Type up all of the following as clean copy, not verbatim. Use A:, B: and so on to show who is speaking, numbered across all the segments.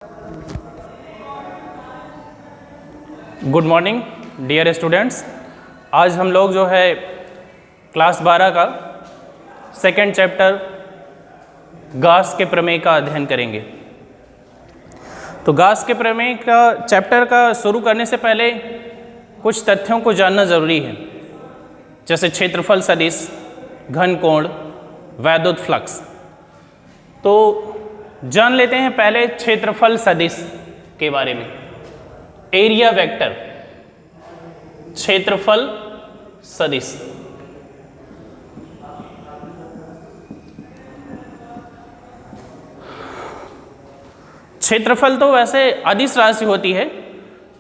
A: Good morning dear students. आज हम लोग जो है क्लास 12 का सेकेंड चैप्टर गास के प्रमेय का अध्ययन करेंगे। तो गास के प्रमेय का चैप्टर का शुरू करने से पहले कुछ तथ्यों को जानना ज़रूरी है, जैसे क्षेत्रफल सदिश, घन कोण, वैद्युत फ्लक्स। तो जान लेते हैं पहले क्षेत्रफल सदिश के बारे में। एरिया वेक्टर, क्षेत्रफल सदिश। क्षेत्रफल तो वैसे अदिश राशि होती है,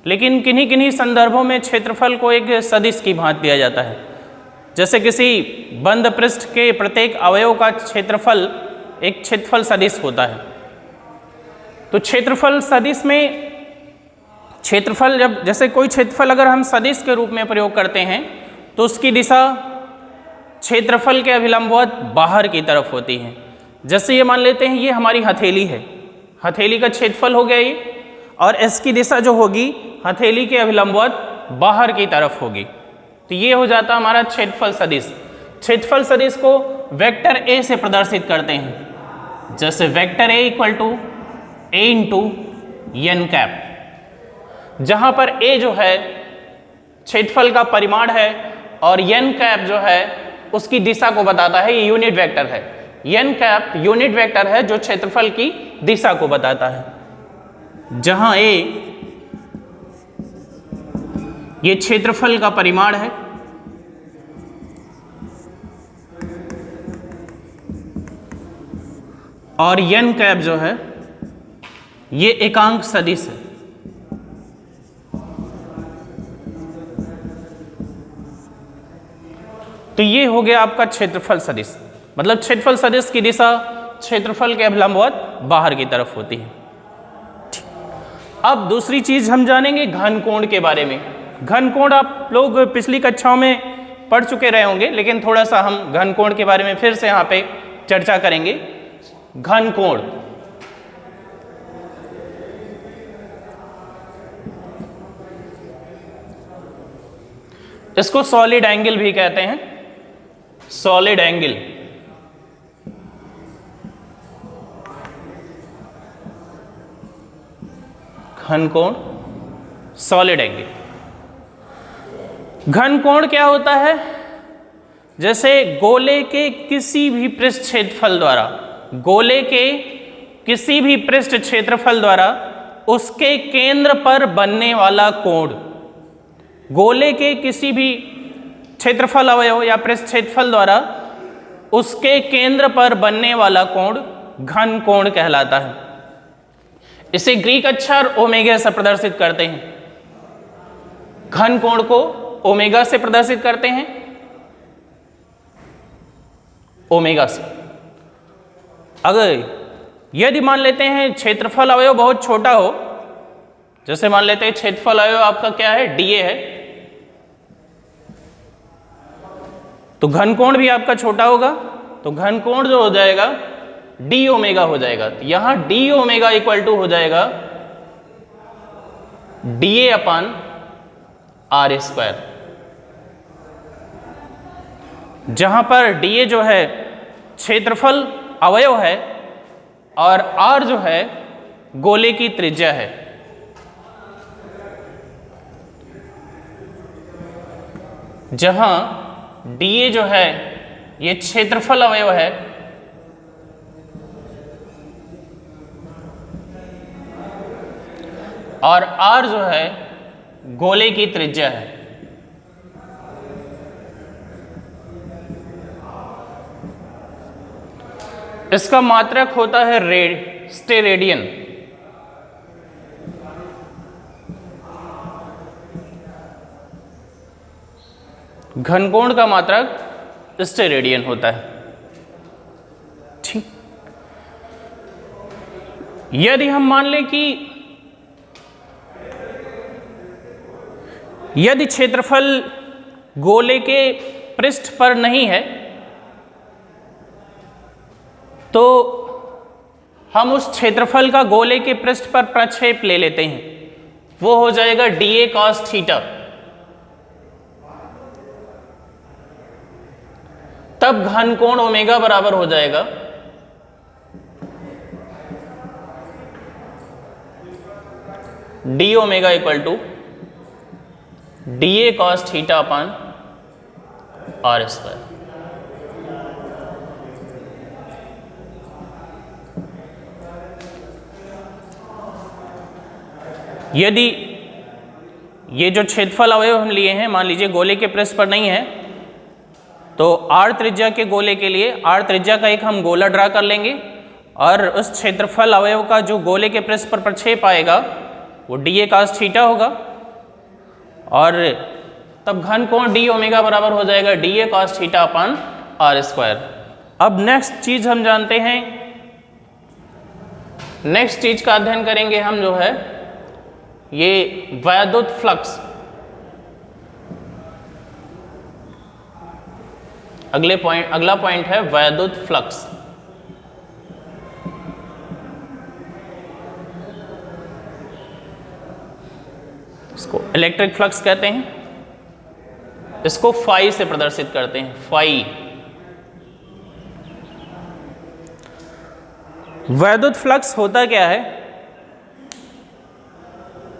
A: लेकिन किन्हीं किन्हीं संदर्भों में क्षेत्रफल को एक सदिश की भांति दिया जाता है। जैसे किसी बंद पृष्ठ के प्रत्येक अवयव का क्षेत्रफल एक क्षेत्रफल सदिश होता है। तो क्षेत्रफल सदिश में क्षेत्रफल जैसे कोई क्षेत्रफल अगर हम सदिश के रूप में प्रयोग करते हैं तो उसकी दिशा क्षेत्रफल के अभिलंबवत बाहर की तरफ होती है। जैसे ये मान लेते हैं ये हमारी हथेली है, हथेली का क्षेत्रफल हो गया ये, और इसकी दिशा जो होगी हथेली के अभिलंबवत बाहर की तरफ होगी। तो ये हो जाता हमारा क्षेत्रफल सदिश। क्षेत्रफल सदिश को वेक्टर ए से प्रदर्शित करते हैं। जैसे vector A equal to A into n cap, जहाँ पर ए जो है क्षेत्रफल का परिमाण है और एन कैप जो है उसकी दिशा को बताता है। ये यूनिट वेक्टर है। एन कैप यूनिट वेक्टर है जो क्षेत्रफल की दिशा को बताता है। जहाँ ए ये क्षेत्रफल का परिमाण है और एन कैप जो है ये एकांक सदिश है। तो ये हो गया आपका क्षेत्रफल सदिश। मतलब क्षेत्रफल सदिश की दिशा क्षेत्रफल के अभिलंबवत बाहर की तरफ होती है। अब दूसरी चीज हम जानेंगे घन कोण के बारे में। घन कोण आप लोग पिछली कक्षाओं में पढ़ चुके रहे होंगे, लेकिन थोड़ा सा हम घन कोण के बारे में फिर से यहाँ पे चर्चा करेंगे। घन कोण इसको सॉलिड एंगल भी कहते हैं। सॉलिड एंगल, घन कोण, सॉलिड एंगल। घन कोण क्या होता है? जैसे गोले के किसी भी पृष्ठ क्षेत्रफल द्वारा, गोले के किसी भी पृष्ठ क्षेत्रफल द्वारा उसके केंद्र पर बनने वाला कोण, गोले के किसी भी क्षेत्रफल अवयव या पृष्ठ क्षेत्रफल द्वारा उसके केंद्र पर बनने वाला कोण घन कोण कहलाता है। इसे ग्रीक अक्षर ओमेगा से प्रदर्शित करते हैं। घन कोण को ओमेगा से प्रदर्शित करते हैं, ओमेगा से। अगर यदि मान लेते हैं क्षेत्रफल अवयव बहुत छोटा हो, जैसे मान लेते हैं क्षेत्रफल अवयव आपका क्या है, डीए है, तो घन कोण भी आपका छोटा होगा। तो घन कोण जो हो जाएगा डी ओमेगा हो जाएगा। तो यहां डी ओमेगा इक्वल टू हो जाएगा डीए अपान आर स्क्वायर, जहां पर डीए जो है क्षेत्रफल अवयव है और आर जो है गोले की त्रिज्या है। जहां डीए जो है ये क्षेत्रफल अवयव है और आर जो है गोले की त्रिज्या है। इसका मात्रक होता है स्टेरेडियन। घनकोण का मात्रक स्टेरेडियन होता है। ठीक, यदि हम मान लें कि यदि क्षेत्रफल गोले के पृष्ठ पर नहीं है तो हम उस क्षेत्रफल का गोले के पृष्ठ पर प्रक्षेप ले लेते हैं, वो हो जाएगा dA cos थीटा। तब घन कोण ओमेगा बराबर हो जाएगा d omega equal to dA cos theta upon r square. यदि ये जो क्षेत्रफल अवयव हम लिए हैं मान लीजिए गोले के पृष्ठ पर नहीं है, तो r त्रिज्या के गोले के लिए r त्रिज्या का एक हम गोला ड्रा कर लेंगे और उस क्षेत्रफल अवयव का जो गोले के पृष्ठ पर प्रक्षेप आएगा वो dA cos थीटा होगा और तब घन कोण डी ओमेगा बराबर हो जाएगा dA cos theta upon r square. अब नेक्स्ट चीज हम जानते हैं, नेक्स्ट चीज का अध्ययन करेंगे हम जो है ये वैद्युत फ्लक्स। अगला पॉइंट है वैद्युत फ्लक्स। इसको इलेक्ट्रिक फ्लक्स कहते हैं, इसको फाई से प्रदर्शित करते हैं, फाई। वैद्युत फ्लक्स होता क्या है,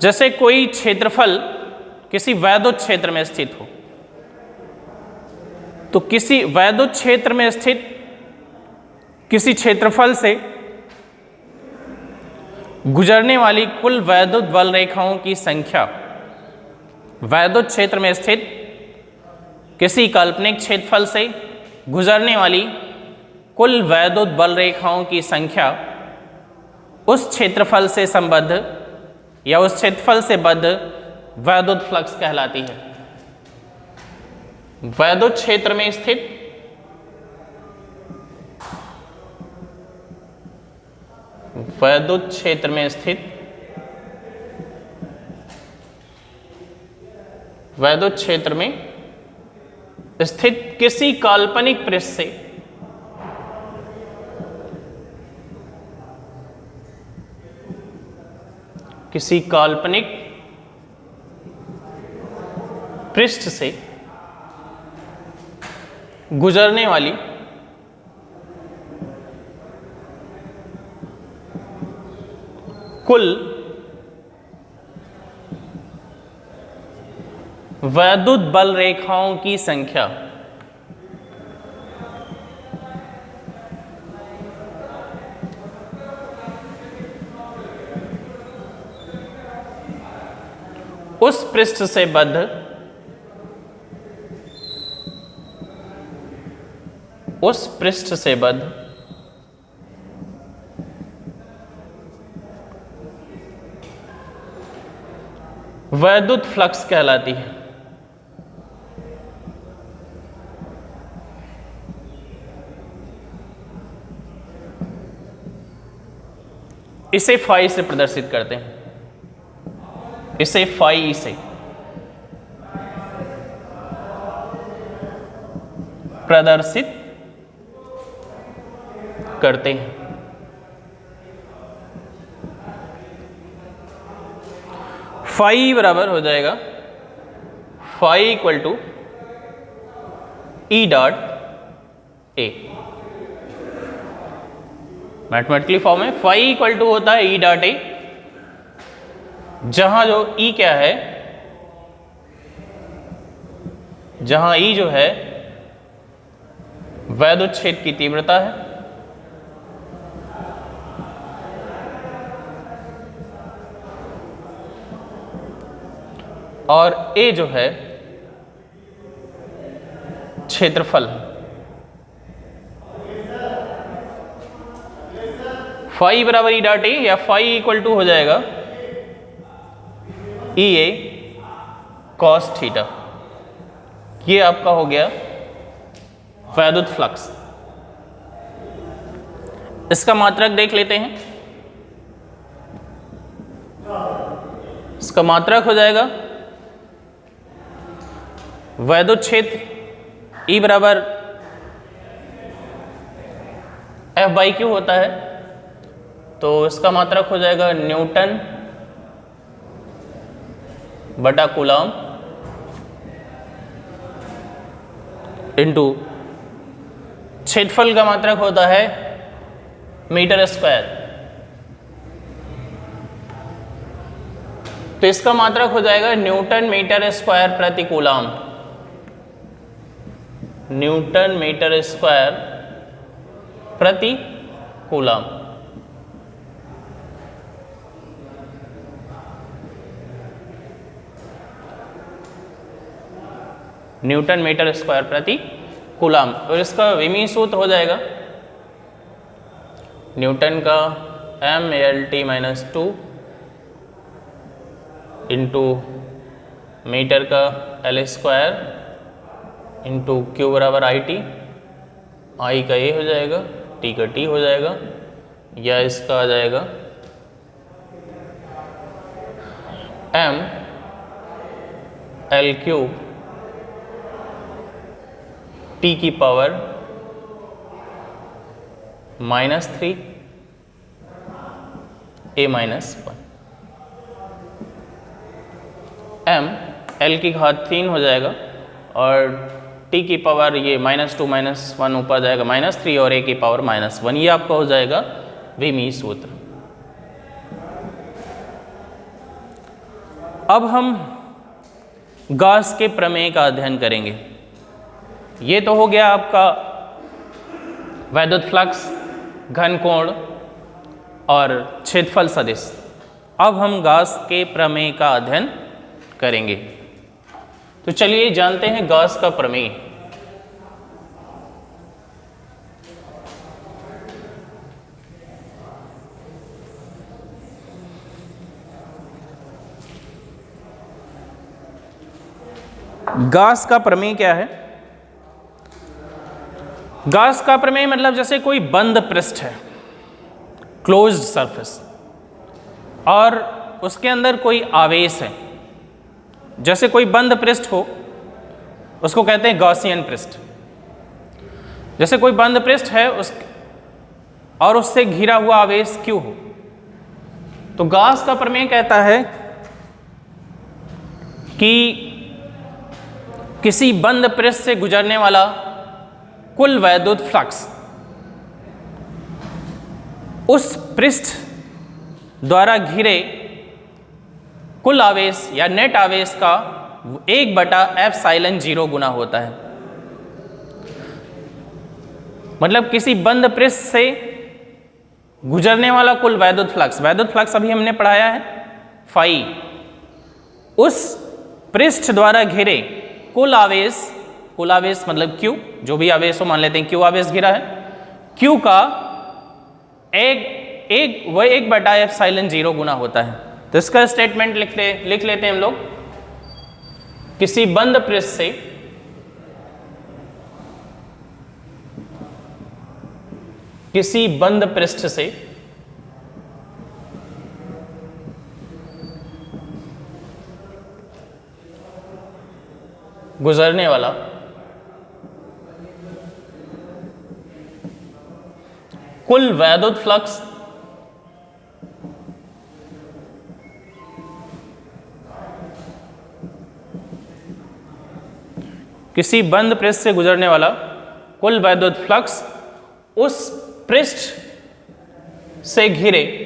A: जैसे कोई क्षेत्रफल किसी वैद्युत क्षेत्र में स्थित हो, तो किसी वैद्युत क्षेत्र में स्थित किसी क्षेत्रफल से गुजरने वाली कुल वैद्युत बल रेखाओं की संख्या, वैद्युत क्षेत्र में स्थित किसी काल्पनिक क्षेत्रफल से गुजरने वाली कुल वैद्युत बल रेखाओं की संख्या उस क्षेत्रफल से संबद्ध या उस क्षेत्रफल से बद्ध वैद्युत फ्लक्स कहलाती है। वैद्युत क्षेत्र में स्थित वैद्युत क्षेत्र में स्थित वैद्युत क्षेत्र में स्थित किसी काल्पनिक पृष्ठ से किसी काल्पनिक पृष्ठ से गुजरने वाली कुल वैद्युत बल रेखाओं की संख्या उस पृष्ठ से बद्ध वैद्युत फ्लक्स कहलाती है। इसे फाई से प्रदर्शित करते हैं, इसे फाई से प्रदर्शित करते हैं। फाई बराबर हो जाएगा phi equal to E dot A. Mathematically form में फाई इक्वल टू होता है ई डॉट ए, जहां जो ई क्या है, जहां ई जो है वैद्युत क्षेत्र की तीव्रता है और ए जो है क्षेत्रफल है। फाई बराबर ई डॉट ए या फाई इक्वल टू हो जाएगा ई ए कॉस थीटा। ये आपका हो गया वैद्युत फ्लक्स। इसका मात्रक देख लेते हैं। इसका मात्रक हो जाएगा वैद्युत क्षेत्र E बराबर F बाई क्यू होता है, तो इसका मात्रक हो जाएगा न्यूटन बटा कूलम इंटू क्षेत्रफल का मात्रक होता है मीटर स्क्वायर। तो इसका मात्रक हो जाएगा न्यूटन मीटर स्क्वायर प्रति कूलम, न्यूटन मीटर स्क्वायर प्रति कूलम। न्यूटन मीटर स्क्वायर प्रति कूलम। और इसका विमीय सूत्र हो जाएगा न्यूटन का m/L/T-2 इंटू मीटर का L² इंटू Q बराबर IT, I का A हो जाएगा, T का T हो जाएगा, या इसका आ जाएगा m/L³ T की पावर -3 A-1, m L की घात 3 हो जाएगा और T की पावर ये -2 -1 ऊपर जाएगा -3 और A की पावर -1, ये आपका हो जाएगा विमीय सूत्र। अब हम गॉस के प्रमेय का अध्ययन करेंगे। ये तो हो गया आपका वैद्युत फ्लक्स, घन कोण और क्षेत्रफल सदिश। अब हम गॉस के प्रमेय का अध्ययन करेंगे। तो चलिए जानते हैं गॉस का प्रमेय। गॉस का प्रमेय क्या है? गॉस का प्रमेय मतलब जैसे कोई बंद पृष्ठ है, क्लोज्ड सरफेस, और उसके अंदर कोई आवेश है, जैसे कोई बंद पृष्ठ हो उसको कहते हैं गॉसियन पृष्ठ। जैसे कोई बंद पृष्ठ है और उससे घिरा हुआ आवेश Q हो, तो गॉस का प्रमेय कहता है कि किसी बंद पृष्ठ से गुजरने वाला कुल वैद्युत फ्लक्स उस पृष्ठ द्वारा घिरे कुल आवेश या नेट आवेश का 1/ε0 गुना होता है। मतलब किसी बंद पृष्ठ से गुजरने वाला कुल वैद्युत फ्लक्स अभी हमने पढ़ाया है फाई, उस पृष्ठ द्वारा घिरे कुल आवेश मतलब Q, जो भी आवेश हो, मान लेते हैं Q आवेश घिरा है, Q का 1/ε0 गुना होता है। तो इसका स्टेटमेंट लिख लेते हैं हम लोग। किसी बंद पृष्ठ से गुजरने वाला कुल वैद्युत फ्लक्स किसी बंद पृष्ठ से गुजरने वाला कुल वैद्युत फ्लक्स उस पृष्ठ से घिरे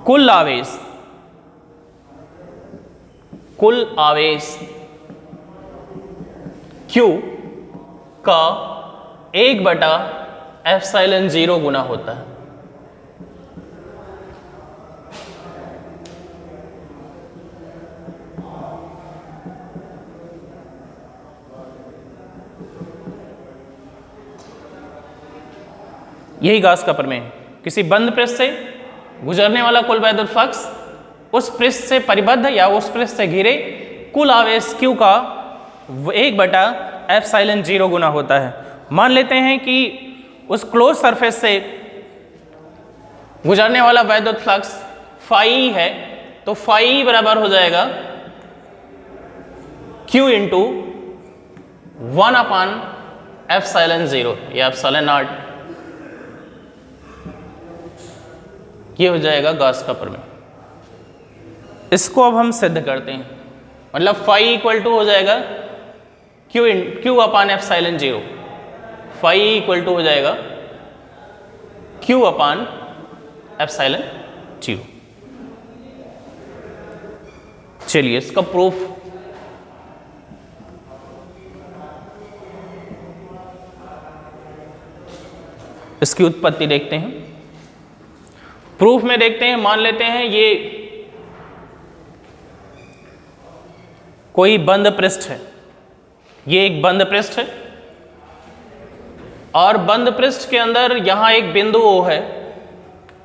A: कुल आवेश Q का 1/ε0 गुना होता है। यही गॉस का प्रमेय है। किसी बंद पृष्ठ से गुजरने वाला कुल वैद्युत फ्लक्स उस पृष्ठ से परिबद्ध या उस पृष्ठ से घिरे कुल आवेश Q का 1/ε0 गुना होता है। मान लेते हैं कि उस क्लोज सरफेस से गुजरने वाला वैद्युत फ्लक्स फाई है, तो फाई बराबर हो जाएगा Q इंटू 1 अपान एप्सिलॉन 0 या एप्सिलॉन नॉट, ये हो जाएगा गॉस का प्रमेय। इसको अब हम सिद्ध करते हैं, मतलब फाई इक्वल टू हो जाएगा q upon epsilon 0, phi equal to हो जाएगा क्यू अपान एप्सिलॉन 0। चलिए इसका प्रूफ, इसकी उत्पत्ति देखते हैं। प्रूफ में देखते हैं, मान लेते हैं ये कोई बंद पृष्ठ है, ये एक बंद पृष्ठ है और बंद पृष्ठ के अंदर यहां एक बिंदु O है।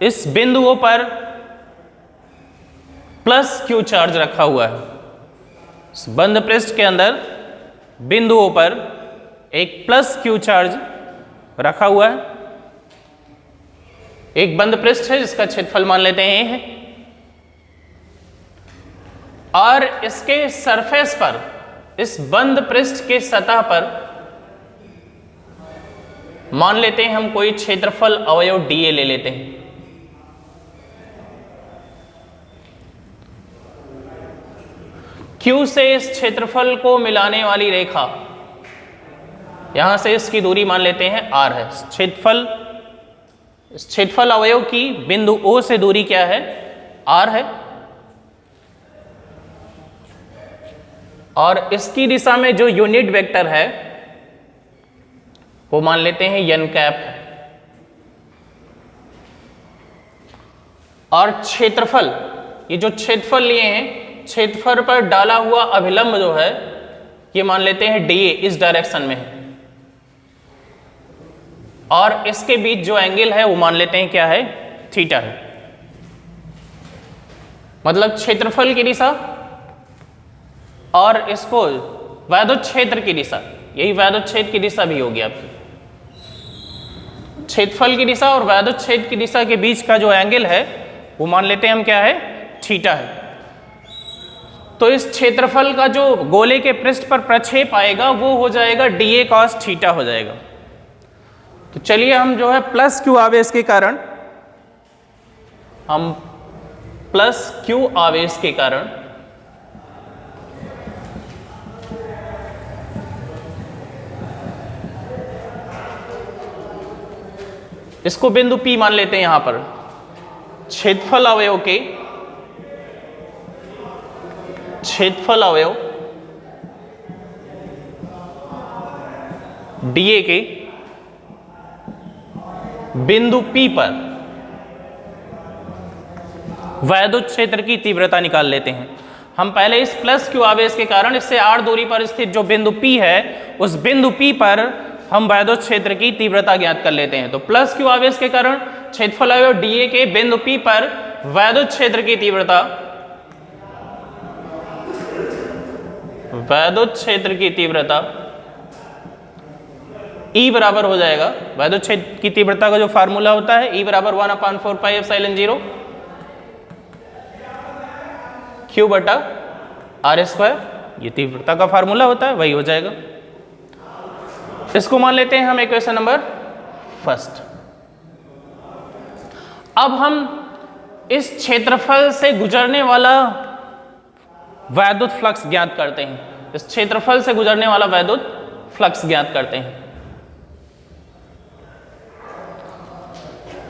A: इस बिंदु O पर प्लस Q चार्ज रखा हुआ है। इस बंद पृष्ठ के अंदर बिंदु O पर एक प्लस Q चार्ज रखा हुआ है। एक बंद पृष्ठ है जिसका क्षेत्रफल मान लेते हैं है, और इसके सरफेस पर, इस बंद पृष्ठ के सतह पर मान लेते हैं हम कोई क्षेत्रफल अवयव dA ले लेते हैं। Q से इस क्षेत्रफल को मिलाने वाली रेखा, यहां से इसकी दूरी मान लेते हैं r है। क्षेत्रफल अवयव की बिंदु O से दूरी क्या है? r है। और इसकी दिशा में जो यूनिट वेक्टर है वो मान लेते हैं n कैप है। और क्षेत्रफल, ये जो क्षेत्रफल लिए हैं, क्षेत्रफल पर डाला हुआ अभिलंब जो है ये मान लेते हैं dA, इस डायरेक्शन में है। और इसके बीच जो एंगल है वो मान लेते हैं क्या है? थीटा है। मतलब क्षेत्रफल की दिशा और इसको वैद्युत क्षेत्र की दिशा, यही वैद्युत क्षेत्र की दिशा भी होगी आपकी। क्षेत्रफल की दिशा और वैद्युत क्षेत्र की दिशा के बीच का जो एंगल है वो मान लेते हैं हम क्या है? थीटा है। तो इस क्षेत्रफल का जो गोले के पृष्ठ पर प्रक्षेप आएगा वो हो जाएगा dA cos थीटा हो जाएगा। तो चलिए हम जो है प्लस Q आवेश के कारण, हम प्लस Q आवेश के कारण इसको बिंदु P मान लेते हैं। यहां पर क्षेत्रफल अवयव के, क्षेत्रफल अवयव dA के बिंदु P पर वैद्युत क्षेत्र की तीव्रता निकाल लेते हैं। हम पहले इस प्लस Q आवेश के कारण इससे r दूरी पर स्थित जो बिंदु P है उस बिंदु P पर हम वैद्युत क्षेत्र की तीव्रता ज्ञात कर लेते हैं। तो प्लस Q आवेश के कारण क्षेत्रफल अवयव dA के बिंदु P पर वैद्युत क्षेत्र की तीव्रता, वैद्युत क्षेत्र की तीव्रता E बराबर हो जाएगा, वैद्युत क्षेत्र की तीव्रता का जो फार्मूला होता है E बराबर 1/4 पाई एप्सिलॉन 0 Q बटा R स्क्वायर, ये तीव्रता का फार्मूला होता है, वही हो जाएगा। इसको मान लेते हैं हम इक्वेशन नंबर फर्स्ट। अब हम इस क्षेत्रफल से गुजरने वाला वैद्युत फ्लक्स ज्ञात करते हैं। इस क्षेत्रफल से गुजरने वाला वैद्युत फ्लक्स ज्ञात करते हैं।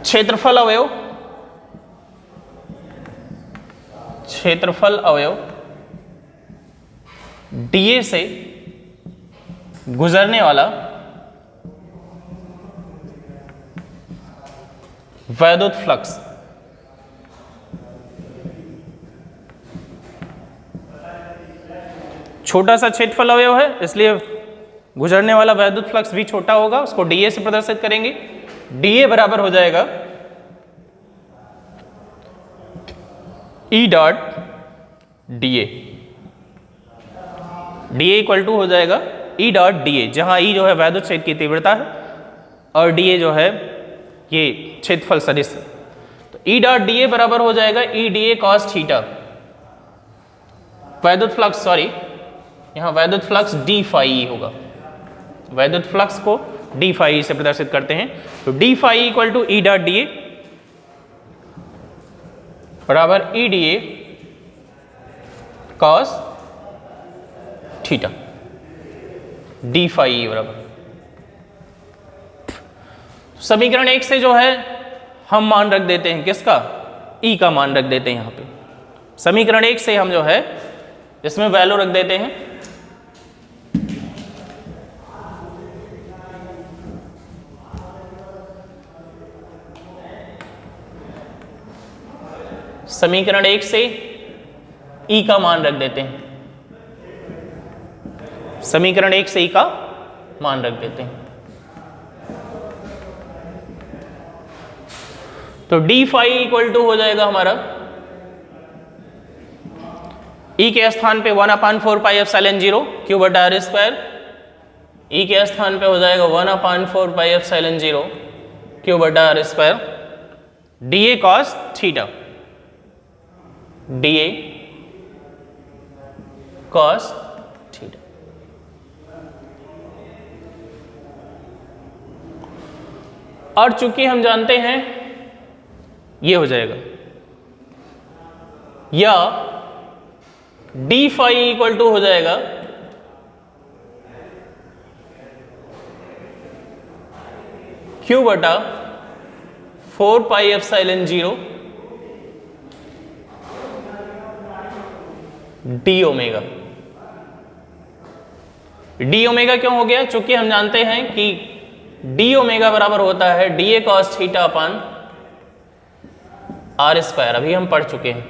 A: क्षेत्रफल अवयव, क्षेत्रफल अवयव dA से गुजरने वाला वैद्युत फ्लक्स, छोटा सा क्षेत्रफल अवयव है इसलिए गुजरने वाला वैद्युत फ्लक्स भी छोटा होगा, उसको dA से प्रदर्शित करेंगे। dA बराबर हो जाएगा E dot dA, dA equal to हो जाएगा E डॉट dA, जहां E जो है वैद्युत क्षेत्र की तीव्रता है और dA जो है ये क्षेत्रफल सदिश है। तो E डॉट dA बराबर हो जाएगा E dA cos थीटा, वैद्युत फ्लक्स, सॉरी यहाँ वैद्युत फ्लक्स d फाई होगा, वैद्युत फ्लक्स को डी फाई से प्रदर्शित करते हैं। तो D phi equal to E dot D A बराबर E D A cos theta, D phi बराबर। समीकरण 1 से जो है हम मान रख देते हैं किसका, ई का मान रख देते हैं यहाँ पे। समीकरण 1 से हम जो है इसमें वैल्यू रख देते हैं समीकरण 1 से ई का मान रख देते हैं, समीकरण 1 से ई का मान रख देते हैं। तो डी फाई इक्वल टू हो जाएगा हमारा ई के स्थान पे 1/4 पाई एप्सिलॉन 0 क्यू बटा आर स्क्वायर, ई के स्थान पे हो जाएगा 1/4 पाई एप्सिलॉन 0 क्यू बटा r square, d A cos theta, d A cos theta. और चूंकि हम जानते हैं ये हो जाएगा, या डी फाई इक्वल टू हो जाएगा क्यू बटा 4 पाई epsilon 0 D omega. D omega क्यों हो गया, चूंकि हम जानते हैं कि डी ओमेगा बराबर होता है d A cos theta upon r square. अभी हम पढ़ चुके हैं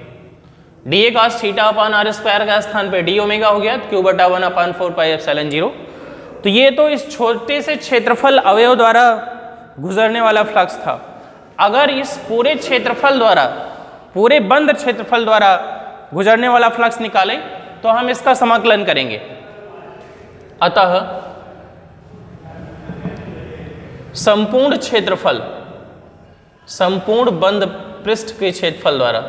A: d A cos theta upon r square का स्थान पे डी ओमेगा हो गया, क्यू बटा 1/4 पाई एप्सिलॉन 0। तो ये तो इस छोटे से क्षेत्रफल अवयव द्वारा गुजरने वाला फ्लक्स था। अगर इस पूरे क्षेत्रफल द्वारा, पूरे बंद क्षेत्रफल द्वारा गुजरने वाला फ्लक्स निकालें तो हम इसका समाकलन करेंगे। अतः संपूर्ण क्षेत्रफल, संपूर्ण बंद पृष्ठ के क्षेत्रफल द्वारा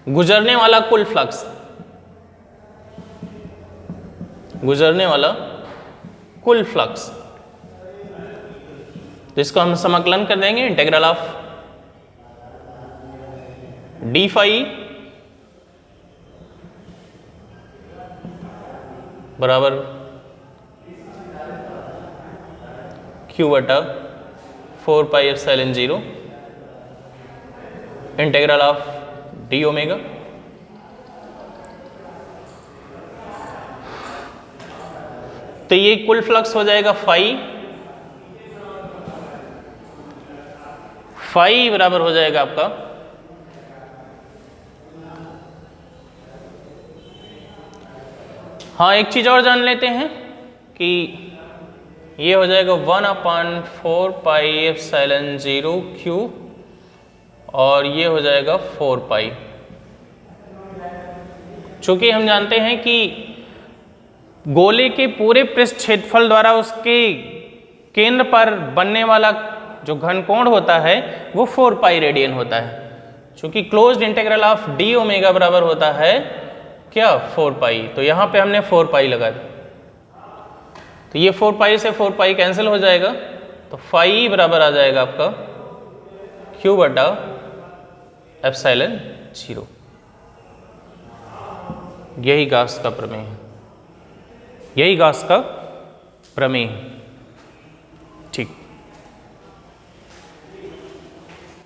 A: गुजरने वाला कुल फ्लक्स, गुजरने वाला कुल फ्लक्स, तो इसको हम समाकलन कर देंगे। इंटीग्रल ऑफ डी फाई बराबर क्यू बटा 4 पाई epsilon 0 integral of D omega. तो ये कुल फ्लक्स हो जाएगा फाई बराबर हो जाएगा आपका हाँ, एक चीज और जान लेते हैं कि ये हो जाएगा 1/4 पाई एप्सिलॉन 0 क्यू और ये हो जाएगा 4 पाई। चूंकि हम जानते हैं कि गोले के पूरे पृष्ठ क्षेत्रफल द्वारा उसके केंद्र पर बनने वाला जो घनकोण होता है वो 4 पाई रेडियन होता है। चूंकि closed integral of D omega बराबर होता है क्या, 4 पाई। तो यहां पे हमने 4 पाई लगा दी, तो ये 4 पाई से 4 पाई कैंसिल हो जाएगा, तो फाई बराबर आ जाएगा आपका क्यू बटा एप्सिलॉन 0। यही गॉस का प्रमेय है, यही गॉस का प्रमेय है। ठीक।